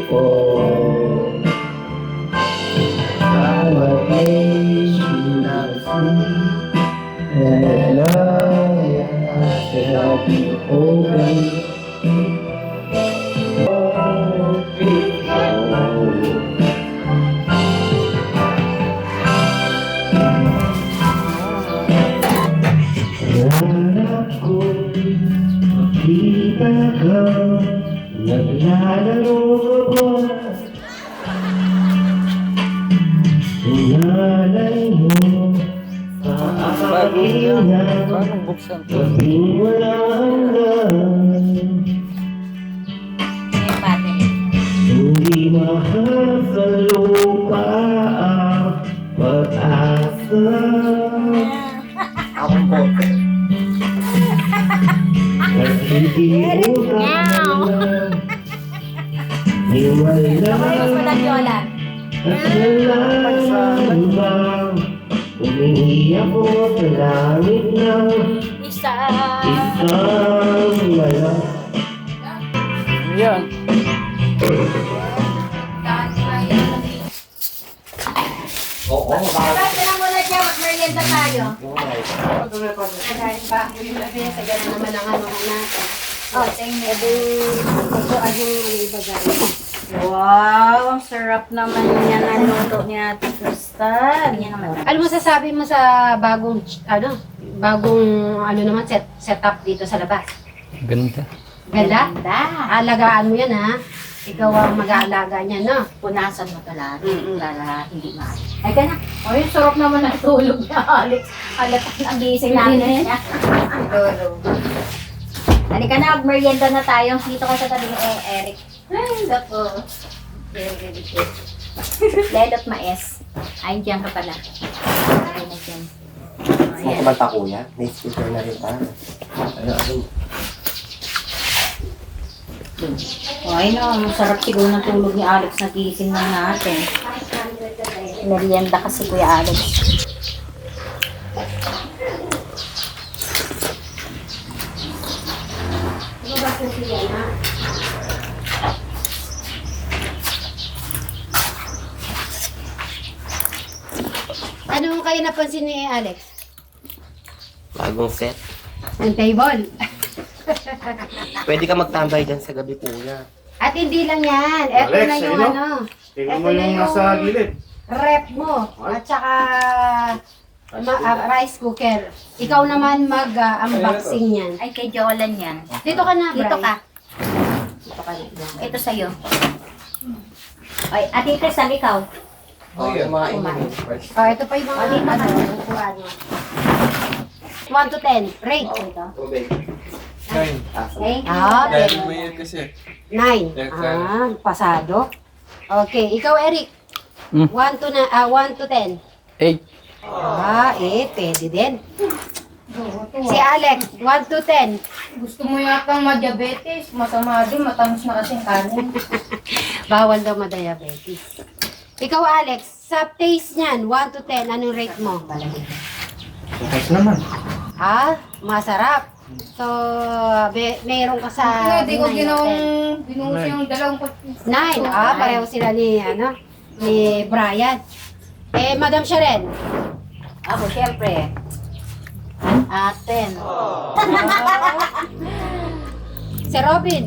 before. Our days should not sleep, and I shall be open. Hanap ko, makita ka, naglalaro ka ba? Sinalay mo sa aking gabi walang hanggan. Hindi mahal sa lupa ang pag-asa. Akong bote. At hindi mo kailangan hiwala at nalalaman. Humingi ako sa langit ng isang wala. Yan. Oo, Dapat lang muna siya, mag-merienda tayo. Dahil ba, yung labi, sagyan na naman ang ano natin. Oh, thank you. Ito ang ibagay. Wow, ang sarap naman yan ang luto ni Ate Crystal. Ano masasabi mo sa bagong, naman, setup dito sa labas? Ganda. Ganda? Alagaan mo yan, ha? Ikaw ang mag-aalaga niya, no? Punasan mo talaga para hindi maaari. Ay, ka na. Ay, sarap naman ang tulog niya, Alex. Halata ang gising namin niya. Halika na, mag-merienda na tayo. Dito ka sa tabi ni Eric. Ay, dako. Very good. Lelot mais. Ay, diyan ka pala. Ay, na dyan. Saan kumanta kuya? May speaker na rin pa. Ay, no, masarap siguro ng tulog ni Alex na gising na natin. Merienda kasi Kuya Alex. Ano kayo napansin ni Alex? Bagong set. Ang table. Pwede ka magtambay dyan sa gabi kuya. At hindi lang yan. Ito Alex, na yung ayun, ano. Tingnan Ito mo na yung nasa gilid. rep mo. At saka rice cooker. Ikaw naman mag-unboxing yan. Ay, kay Jolan yan. Dito ka na, Dito Bri. ka. Dito ka na. Ito sa'yo. Ay, Ate Crystal, ikaw. Oh, yung mga Kumain. Oh, ito pa yung mga upuan mo. 1 to 10. Rate. Tubig. Nine. Thank you. Ah, Dahil mo yan kasi. 9. Ah, pasado. Okay, ikaw Eric. 1 to 10. 8. Ah, pwede din. Si Alex, 1 to 10. Gusto mo yata ma-diabetes, masama din, matamis na kasing kanin. Bawal daw ma-diabetes. Ikaw Alex, sa taste niyan, 1 to 10, anong rate mo? Ayos naman. Ah, masarap. So, mayroon ka sa Hindi ko 9 to 10. binuhos yung dalawang kot. 9. Ah, pareho sila ni Brian. Madam Sharon. Ako, syempre. 10. Si Robin.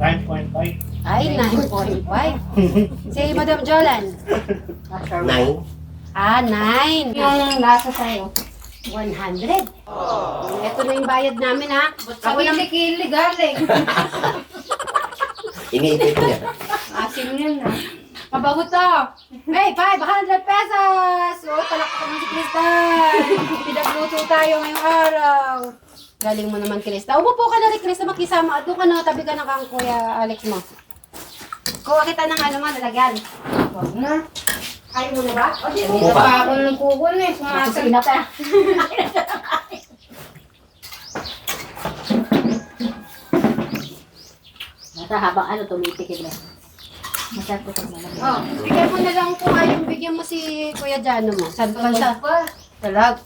9.5. Ay, 9.5. Si Madam Jolan. 9. Ah, 9. Yung lasa sa'yo. 100. Ito na yung bayad namin, ha? Ako yung kili galing. Iniipit niya. Asim yun na. Mabaho to. Hey, 500 pesos! O, talakot naman si Crystal. Pinagluto tayo ngayong araw. Galing mo naman, Crystal. Umupo ka na rin, Crystal. Makisama. Doon ka na, tabi ka na kang Kuya Alex mo. Kuha kita ng ano mo, nalagyan. Huwag na. Ayaw mo na ba? O, di Hindi na pa ako nagkukulis. Kasi na pa. Basta habang tumitikid na. Masarap ko pag malamig. Oh, bigyan mo na lang kung ayaw. Bigyan mo si Kuya Jano mo. Pansa. Talag.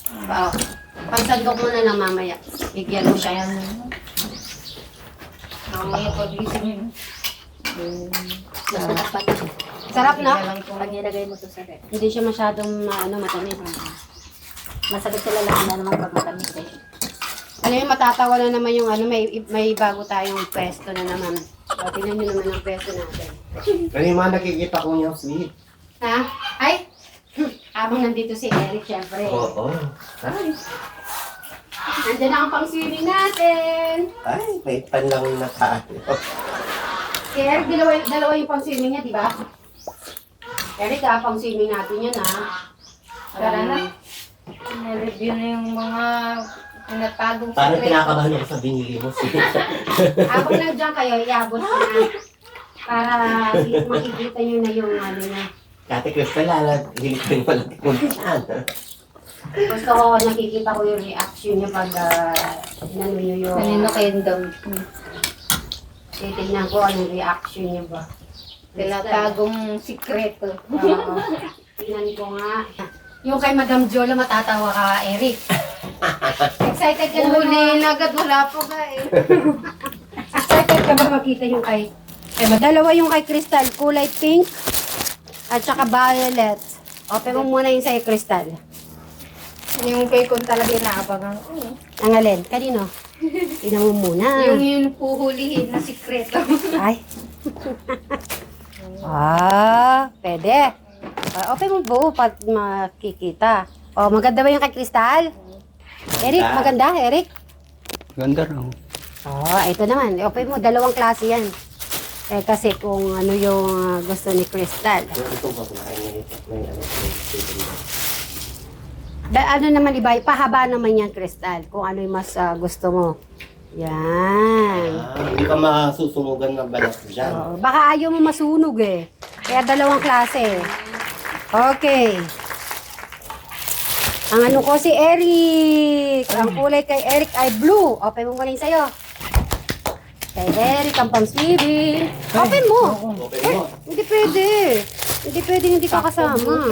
Pansandok mo na lang mamaya. Bigyan mo siya. Mamaya pagising yun. Mas dapat. Sarap na. Pag nilagay mo to sa rep. Hindi siya masyadong matamis. Masakit sa lalaki na naman pag matamis eh. Alam mo, matatawa na naman yung may bago tayong pwesto na naman. O, tingnan nyo naman ang pwesto natin. Ano yung mga nakikita ko yung sweet? Ha? Ay! Habang nandito si Eric, syempre. Oo. Ay, Nandiyan na ang pang-swimming natin. may panlang nakaano. Si Eric, dalawa yung pang-swimming niya, di ba? Eric, pang-swimming natin yun, ha? Tara na. Na-review na yung mga pinatagong Parang secret. kinakabahan ako sa binili mo, sweet. Habang nandiyan kayo, iabot ko na. Para makikita nyo na yung ano niya. Kate Crystal, hindi ko rin pala tikuntan. Gusto ko, nakikita ko yung reaction niya pag inano nyo yung... Kanino kingdom. Titignan ko anong reaction niya ba. Pinatagong sikreto. Oo. Tingnan ko nga. Yung kay Madam Jola, matatawa ka, Eric. Excited ka na ba? Huli na agad, wala po ka eh. Excited ka ba makita yung kay... Dalawa yung kay Crystal, kulay pink at saka violet. Open mo muna yung sa'yo, Crystal. Yung kay kung talaga inaabangan ko. Ang alin? Kanino? Tingnan mo muna. Yung puhulihin na sikreto. Ay. Pwede. Open mo buo para makikita. Maganda ba yung kay Crystal? Eric, maganda, Eric? Ganda raw. Ito naman. Open mo, dalawang klase yan. Kasi kung ano yung gusto ni Crystal. Ito ba kumain niya ito? May ano, Ano naman iba, pahaba naman yan, Crystal. Kung ano yung mas gusto mo. Yan. hindi ka masusunugan ng balat dyan. Baka ayaw mo masunog eh. Kaya dalawang klase. Okay. Ang ano ko si Eric. Ang kulay kay Eric ay blue. Open mo muna yung sa'yo. Kay Eric, ang pang-swimming. Open mo. Open mo. Hindi pwede. Hindi pwede hindi ka kasama.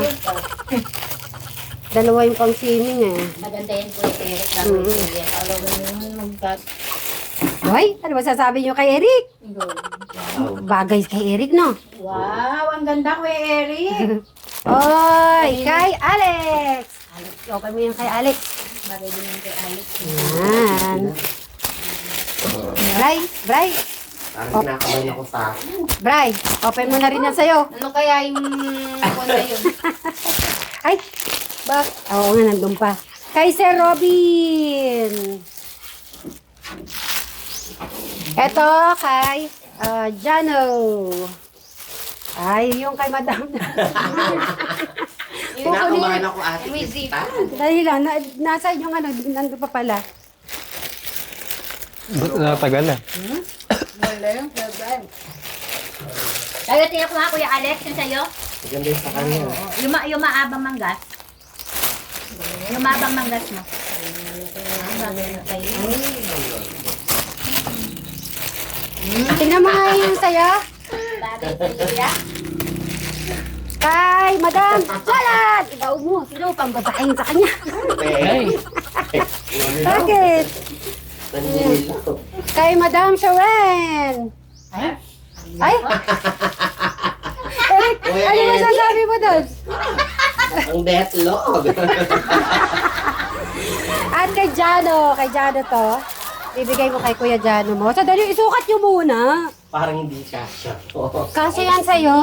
Dalawa yung pang-swimming eh. Maganda yan po yung Eric. Tapos yan. Alam mo naman magdat. Hoy, ano ba sasabi niyo kay Eric? Bagay kay Eric, no? Wow, ang ganda ko Eric. Oy, kay Alex. Alex, open mo yung kay Alex. Bagay din yung kay Alex. Yan. Bray. Parang kinakabahan ako sa akin. Bray, open mo na rin yan sa'yo. Ano kaya yung na yun? Ay, oo nga, nandun pa. Kay Sir Robin. Eto, kay Jano. Ay, yung kay Madam. Kinakabahan ako, Ate Crystal. Dahil lang, nasa yung ano, nandun pa pala. Ba't natagal ah? Wala yung problem. Kaya tingnan ko nga Kuya Alex yung sa'yo. Maganda yung sa kanya. Yung maabang manggas. Yung maabang manggas mo. Tingnan mo nga yung sa'yo. Bagay sa'yo ya. Kay Madam Jalan! Ikaw mo, sino pang babaeng sa kanya? Bakit? Nanililaw. Kay Madam Sharon! Ay! Eric, Kuya ano Eric. masasabi mo doon? Ang deatlog. At kay Jano to, bibigay ko kay Kuya Jano mo. So, dali, isukat nyo muna. Parang hindi kasya. Kasi yan sa'yo.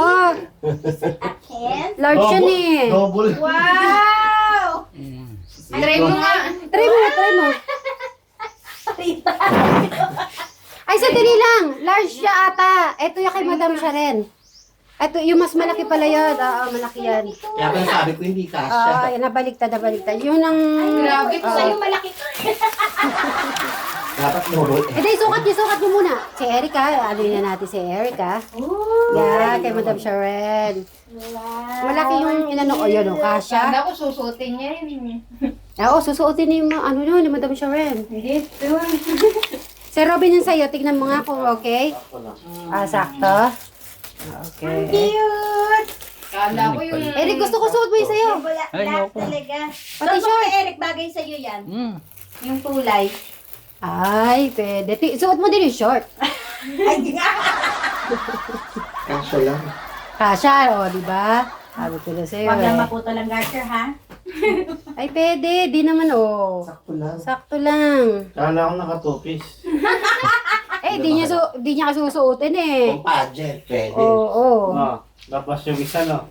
Large yan eh. Double. Wow! Try mo nga. Try mo. Ay, sandali lang. Large siya ata. Ito yung kay Madam Sharon. Ito, yung mas malaki pala yan. Malaki yan. Kaya pala sabi ko hindi kasya. Nabaliktad. Yun ang... Grabe ko sa'yo malaki. Dapat double. Hindi, sukat nyo muna. Si Erica, ano yun natin si Erica. Yan, kay Madam Sharon. Malaki yung inano, yun o, kasha. Sana ko susutin niya rin. Oo, susuotin ni ni Madam Sharon. Dito. Si Robin yung sa'yo, tignan mo nga kung okay. Sakto. Okay. Cute! Kala ko yung... Eric, gusto ko suot mo yung sa'yo. Ay, Black naku. talaga. Pati Pati short. Eric, bagay sa'yo yan. Yung kulay. Ay, pwede. Suot mo din yung short. Kaso lang. Kasha, o, di ba? Sabi ko na sa'yo Huwag lang eh. maputol ang garter, ha? Ay, pwede. Di naman, o. Sakto lang. Sakto lang. Kala ko naka-two-piece. Eh, di niya kasusuotin eh. Kung pageant, pwede. Oo. Oh, tapos yung isa, no?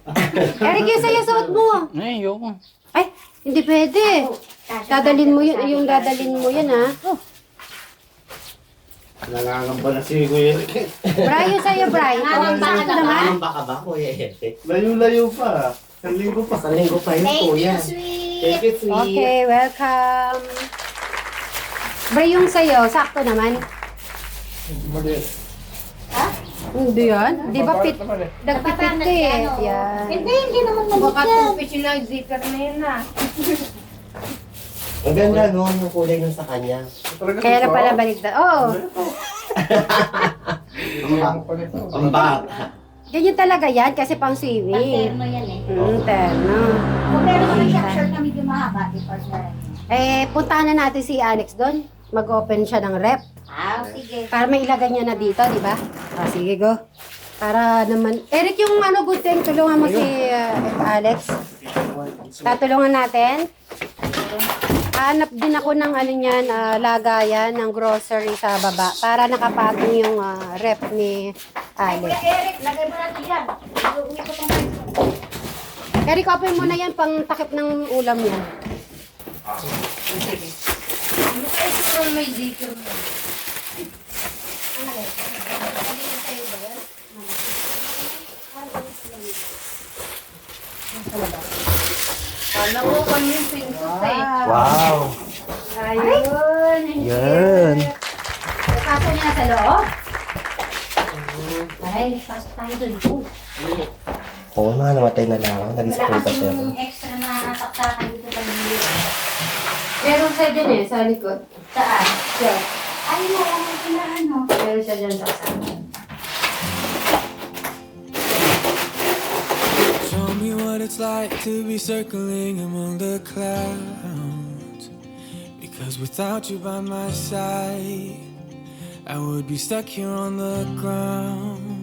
Eric, yung sa'yo, suot mo. Ay, ayoko. Ay, hindi pwede. Dadalin mo yun, yung dadalin mo yan, ha? Nangangamba na si Kuya Eric. Bray, yung sa'yo, Bray. Sakto naman. Anong baka ba, Kuya Eric? Layo-layo pa. Isang linggo pa. Sa linggo pa yun, Thank you, Kuya. sweet. Thank you, sweet. Okay, welcome. Bray, yung sa'yo, sakto naman. Hindi yan. Di ba fit? Nagpipit ka eh. Yan. Hindi naman Baka mabit yan. tupis yung nag-zipper na yun na. Ang ganda, no? Yung kulay nun sa kanya. Kaya na pala baligtad. Oo. Ang baka. Ganyan talaga yan kasi pang swimming. Terno yan eh. Terno. Kung meron kami shirt na medyo mahaba, di pa siya. Eh, puntahan na natin si Alex doon. Mag-open siya ng rep. Sige. Para may ilagay niya na dito, di ba? Sige, go. Para naman... Eric, yung good thing, tulungan mo si Alex. Tatulungan natin. Hanap din ako ng lagayan ng grocery sa baba para nakapatong yung rep ni Alex. Eric, lagay mo natin dyan. Eric, open mo na yan pang takip ng ulam yan. Siguro may zipper na. Kala ko kami yung pintos eh. Wow. Ayun. Yan. Kaso niya sa loob. Ay, pasok tayo dun. Oo nga, namatay na lang. Wala Nag-display pa kasi siya. yung extra na taktakan dito sa mga. Meron siya dyan eh, sa likod. Saan? Siya. Ay, wala mo sila ano. Meron siya dyan sa kasama. Show me what it's like to be circling among the clouds. Because without you by my side, I would be stuck here on the ground.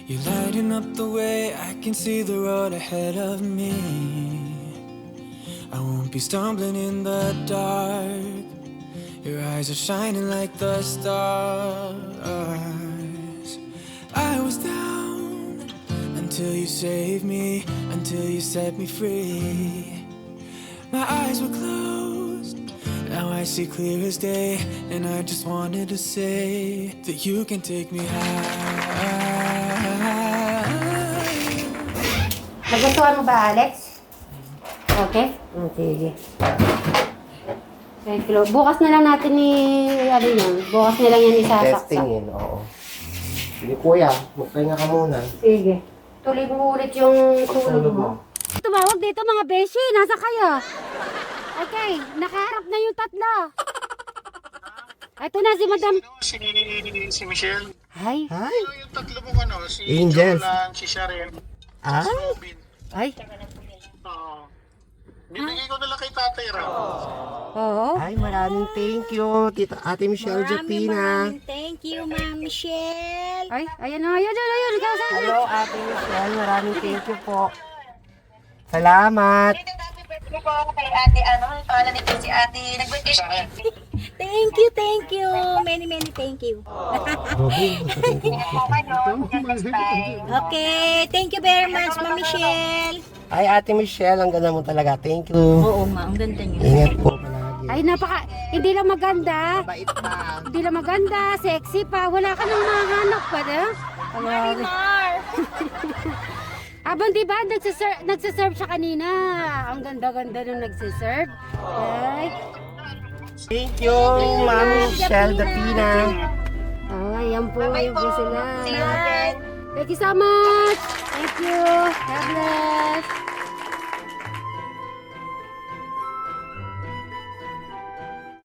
You're lighting up the way, I can see the road ahead of me. I won't be stumbling in the dark. Your eyes are shining like the stars. I was down until you saved me, until you set me free. My eyes were closed, now I see clear as day, and I just wanted to say that you can take me high. Nagustuhan mo ba, Alex? Okay? Sige. Okay, bukas na lang natin bukas na lang yan isasaksak. Testing yun, oo. Sige, Kuya. Magpahinga ka muna. Sige. Tuloy mo ulit yung tulog mo. Tumawag dito mga beshi, nasa kayo? Okay, nakaharap na yung tatlo. Ito na si Madam. Si Michelle. Ay, Yung tatlo mong si Angels. Jolan, si Sharon, Ah? si Robin. ay, Oo. Bibigay ko na lang kay Tatay Ram. oo. Ay, maraming thank you, Tita Ate Michelle Japina. Thank you, Ma'am Michelle. Ay, ayan na, ayun. Ikaw sa Hello, Ate Michelle. Maraming thank you po. Salamat. Happy birthday po kay Ate, pangalan nito si Ate, nag-birthday siya. Thank you. Many thank you. Okay, thank you very much, Ma'am Michelle. Ay, Ate Michelle, ang ganda mo talaga. Thank you. Oo nga, ang ganda niyo. Ingat po palagi. Ay, hindi lang maganda. Bait pa. Hindi lang maganda, sexy pa. Wala ka nang mahanap pa, na? Marimar! Abang diba, nagsiserve siya kanina. Ang ganda-ganda nung nagsiserve. Ay, Thank you, Ma'am Michelle Japina. ayan po sila. See you again. Thank you so much. Thank you. God bless.